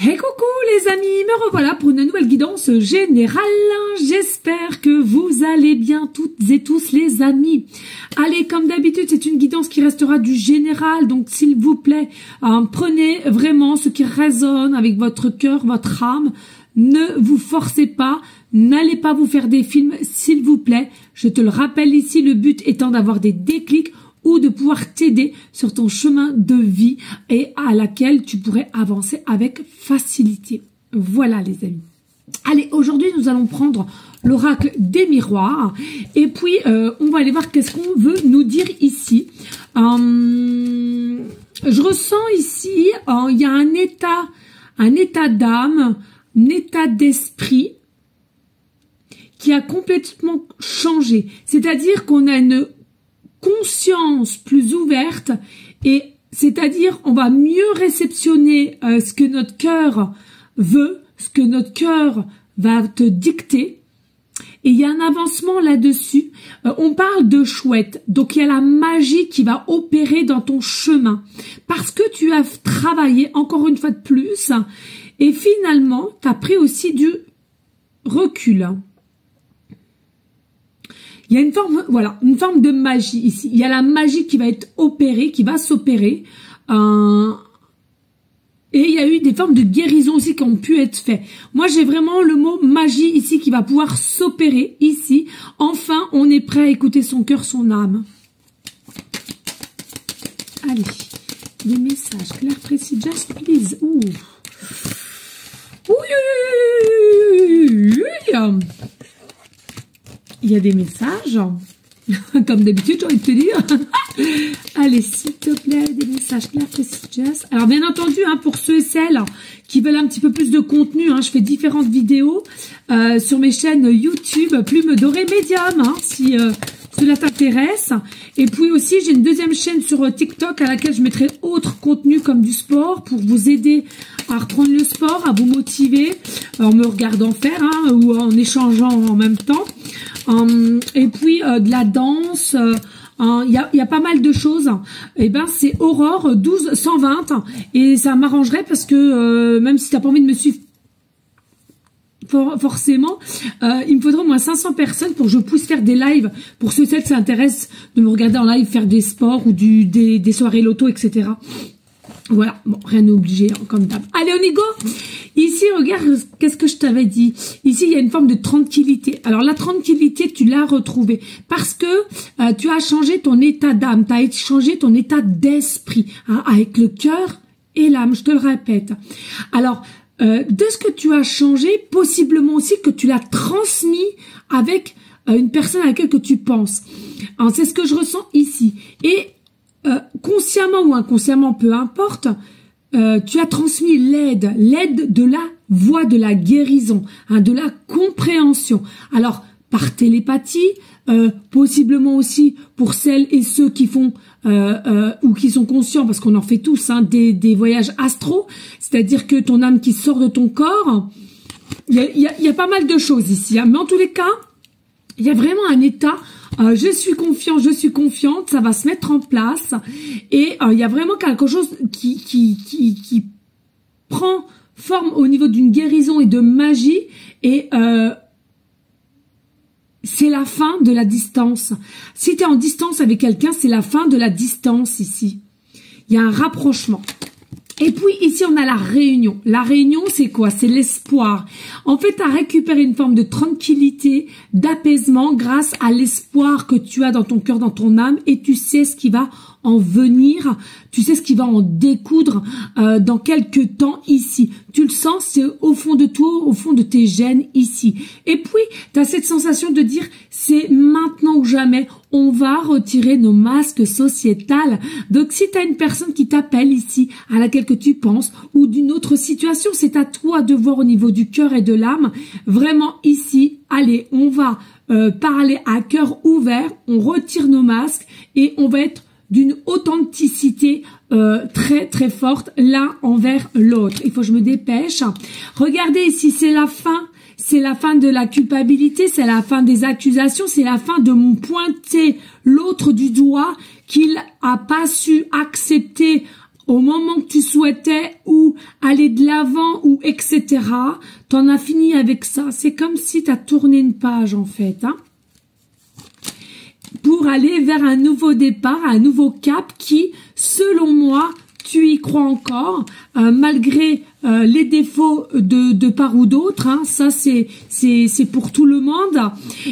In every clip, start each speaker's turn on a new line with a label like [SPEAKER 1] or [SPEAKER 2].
[SPEAKER 1] Hey coucou les amis, me revoilà pour une nouvelle guidance générale. J'espère que vous allez bien toutes et tous les amis. Allez, comme d'habitude, c'est une guidance qui restera du général, donc s'il vous plaît, prenez vraiment ce qui résonne avec votre cœur, votre âme. Ne vous forcez pas, n'allez pas vous faire des films, s'il vous plaît. Je te le rappelle ici, le but étant d'avoir des déclics ou de pouvoir t'aider sur ton chemin de vie et à laquelle tu pourrais avancer avec facilité. Voilà les amis. Allez, aujourd'hui nous allons prendre l'oracle des miroirs et puis on va aller voir qu'est-ce qu'on veut nous dire ici. Je ressens ici, il y a un état d'âme, un état d'esprit qui a complètement changé. C'est-à-dire qu'on a une conscience plus ouverte et c'est-à-dire on va mieux réceptionner ce que notre cœur veut, ce que notre cœur va te dicter. Et il y a un avancement là-dessus. On parle de chouette, donc il y a la magie qui va opérer dans ton chemin parce que tu as travaillé encore une fois de plus et finalement tu as pris aussi du recul. Il y a une forme, voilà, une forme de magie ici. Il y a la magie qui va être opérée, qui va s'opérer. Et il y a eu des formes de guérison aussi qui ont pu être faites. Moi, j'ai vraiment le mot magie ici qui va pouvoir s'opérer ici. Enfin, on est prêt à écouter son cœur, son âme. Allez, des messages clairs, précis, just please. Ouh. Il y a des messages, comme d'habitude, j'ai envie de te dire. Allez, s'il te plaît, des messages clairs, précis, just. Alors, bien entendu, pour ceux et celles qui veulent un petit peu plus de contenu, je fais différentes vidéos sur mes chaînes YouTube, Plume Dorée Médium, si cela t'intéresse. Et puis aussi, j'ai une deuxième chaîne sur TikTok à laquelle je mettrai autre contenu comme du sport pour vous aider à reprendre le sport, à vous motiver en me regardant faire ou en échangeant en même temps. Et puis de la danse, il y a pas mal de choses. Et ben c'est Aurore 12120 et ça m'arrangerait parce que même si t'as pas envie de me suivre forcément, il me faudrait au moins 500 personnes pour que je puisse faire des lives pour ceux et celles qui s'intéressent de me regarder en live faire des sports ou des soirées loto, etc. Voilà, bon, rien n'est obligé, comme d'hab. Allez, on y go. Ici, regarde, qu'est-ce que je t'avais dit. Ici, il y a une forme de tranquillité. Alors, la tranquillité, tu l'as retrouvée parce que tu as changé ton état d'âme, tu as changé ton état d'esprit, avec le cœur et l'âme, je te le répète. Alors, de ce que tu as changé, possiblement aussi que tu l'as transmis avec une personne à laquelle que tu penses. C'est ce que je ressens ici. Et consciemment ou inconsciemment, peu importe, tu as transmis l'aide de la voie de la guérison, de la compréhension. Alors, par télépathie, possiblement aussi pour celles et ceux qui font ou qui sont conscients, parce qu'on en fait tous, des voyages astraux, c'est-à-dire que ton âme qui sort de ton corps, il y a pas mal de choses ici, mais en tous les cas, il y a vraiment un état, je suis confiant, je suis confiante, ça va se mettre en place, et il y a vraiment quelque chose qui prend forme au niveau d'une guérison et de magie, et c'est la fin de la distance. Si tu es en distance avec quelqu'un, c'est la fin de la distance ici. Il y a un rapprochement. Et puis ici, on a la réunion. La réunion, c'est quoi? C'est l'espoir. En fait, tu as récupéré une forme de tranquillité, d'apaisement grâce à l'espoir que tu as dans ton cœur, dans ton âme, et tu sais ce qui va en venir, tu sais ce qui va en découdre dans quelques temps ici. Tu le sens, c'est au fond de toi, au fond de tes gènes ici. Et puis, tu as cette sensation de dire, c'est maintenant ou jamais, on va retirer nos masques sociétals. Donc, si tu as une personne qui t'appelle ici, à laquelle que tu penses, ou d'une autre situation, c'est à toi de voir au niveau du cœur et de l'âme. Vraiment ici, allez, on va parler à cœur ouvert, on retire nos masques et on va être d'une authenticité très très forte l'un envers l'autre. Il faut que je me dépêche. Regardez ici, c'est la fin. C'est la fin de la culpabilité, c'est la fin des accusations, c'est la fin de pointer l'autre du doigt qu'il a pas su accepter au moment que tu souhaitais ou aller de l'avant ou etc. T'en as fini avec ça. C'est comme si tu as tourné une page en fait, hein, pour aller vers un nouveau départ, un nouveau cap qui, selon moi, tu y crois encore, malgré les défauts de part ou d'autre, hein, ça c'est pour tout le monde.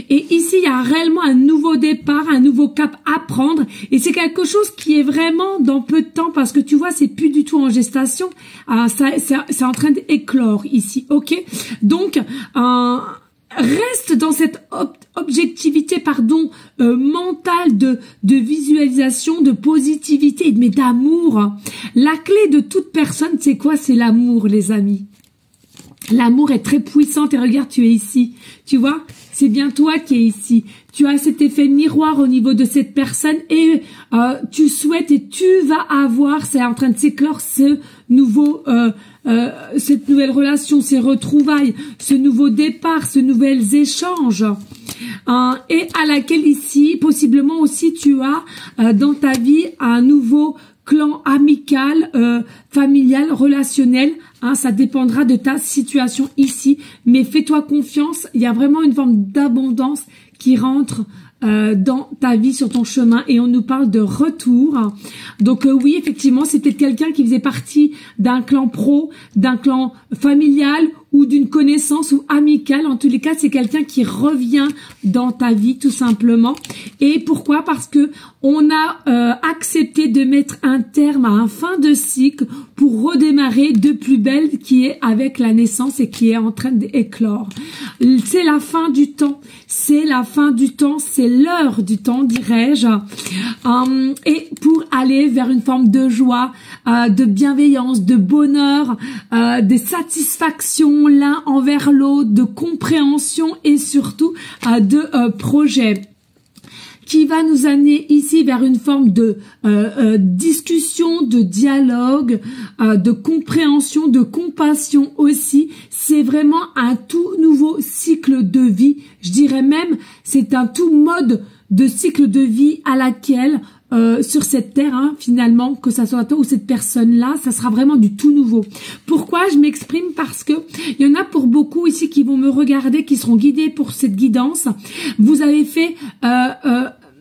[SPEAKER 1] Et ici, il y a réellement un nouveau départ, un nouveau cap à prendre. Et c'est quelque chose qui est vraiment dans peu de temps, parce que tu vois, c'est plus du tout en gestation. C'est en train d'éclore ici, ok. Donc, reste dans cette objectivité, mentale de visualisation, de positivité, mais d'amour. La clé de toute personne, c'est quoi? C'est l'amour, les amis. L'amour est très puissant et regarde, tu es ici. Tu vois? C'est bien toi qui es ici. Tu as cet effet miroir au niveau de cette personne et tu souhaites et tu vas avoir, c'est en train de s'éclore ce nouveau, cette nouvelle relation, ces retrouvailles, ce nouveau départ, ce nouvel échange. Et à laquelle ici, possiblement aussi, tu as dans ta vie un nouveau clan amical, familial, relationnel. Hein, ça dépendra de ta situation ici. Mais fais-toi confiance, il y a vraiment une forme d'abondance qui rentre dans ta vie, sur ton chemin, et on nous parle de retour. Donc oui, effectivement, c'est peut-être quelqu'un qui faisait partie d'un clan pro, d'un clan familial ou d'une connaissance ou amicale. En tous les cas, c'est quelqu'un qui revient dans ta vie, tout simplement. Et pourquoi? Parce que on a accepté de mettre un terme à un fin de cycle pour redémarrer de plus belle, qui est avec la naissance et qui est en train d'éclore. C'est la fin du temps. C'est la fin du temps. C'est l'heure du temps, dirais-je. Et pour aller vers une forme de joie, de bienveillance, de bonheur, de satisfaction l'un envers l'autre, de compréhension et surtout de projet, qui va nous amener ici vers une forme de discussion, de dialogue, de compréhension, de compassion aussi. C'est vraiment un tout nouveau cycle de vie. Je dirais même, c'est un tout mode de cycle de vie à laquelle sur cette terre, hein, finalement, que ça soit toi ou cette personne-là, ça sera vraiment du tout nouveau. Pourquoi je m'exprime? Parce que il y en a pour beaucoup ici qui vont me regarder, qui seront guidés pour cette guidance. Vous avez fait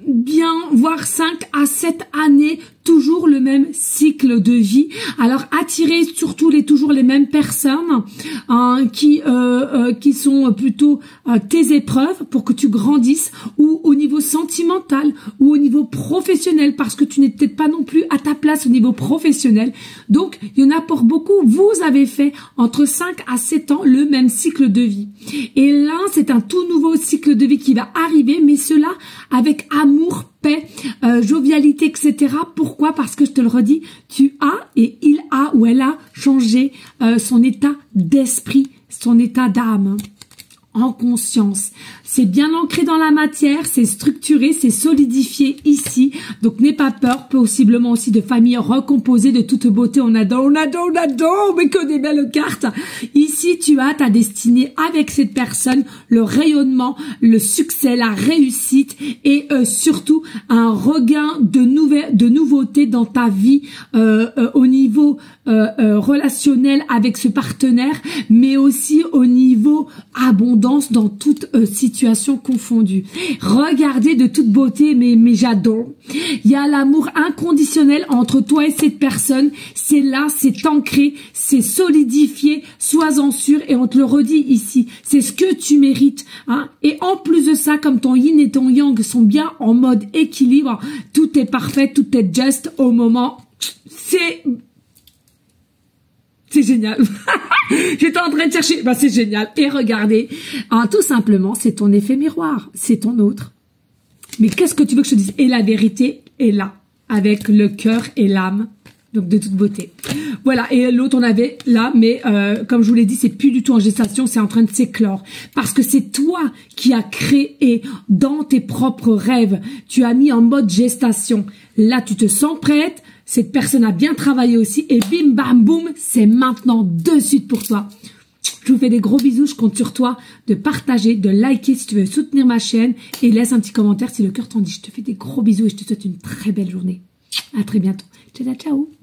[SPEAKER 1] bien, voire 5 à 7 années, toujours le même cycle de vie. Alors attirez surtout toujours les mêmes personnes qui sont plutôt tes épreuves pour que tu grandisses, ou au niveau sentimental ou au niveau professionnel, parce que tu n'es peut-être pas non plus à ta place au niveau professionnel. Donc il y en a pour beaucoup, vous avez fait entre 5 à 7 ans le même cycle de vie. Et là, c'est un tout nouveau cycle de vie qui va arriver, mais cela avec amour, paix, jovialité, etc. Pourquoi? Parce que je te le redis, tu as et il a ou elle a changé son état d'esprit, son état d'âme, en conscience. C'est bien ancré dans la matière, c'est structuré, c'est solidifié ici. Donc n'aie pas peur, possiblement aussi de familles recomposées de toute beauté. On adore, mais que des belles cartes. Ici, tu as ta destinée avec cette personne, le rayonnement, le succès, la réussite et surtout un regain de nouveauté dans ta vie au niveau relationnel avec ce partenaire, mais aussi au niveau abondance dans toute situation confondue. Regardez de toute beauté, mais j'adore. Il y a l'amour inconditionnel entre toi et cette personne. C'est là, c'est ancré, c'est solidifié. Sois-en sûr, et on te le redit ici. C'est ce que tu mérites, hein. Et en plus de ça, comme ton yin et ton yang sont bien en mode équilibre, tout est parfait, tout est juste au moment. C'est génial. J'étais en train de chercher. Ben, c'est génial. Et regardez, hein, tout simplement, c'est ton effet miroir. C'est ton autre. Mais qu'est-ce que tu veux que je te dise? Et la vérité est là, avec le cœur et l'âme. Donc de toute beauté. Voilà, et l'autre on avait là, mais comme je vous l'ai dit, c'est plus du tout en gestation, c'est en train de s'éclore. Parce que c'est toi qui as créé dans tes propres rêves. Tu as mis en mode gestation. Là, tu te sens prête. Cette personne a bien travaillé aussi. Et bim, bam, boum, c'est maintenant de suite pour toi. Je vous fais des gros bisous. Je compte sur toi de partager, de liker si tu veux soutenir ma chaîne. Et laisse un petit commentaire si le cœur t'en dit. Je te fais des gros bisous et je te souhaite une très belle journée. À très bientôt. Ciao, ciao.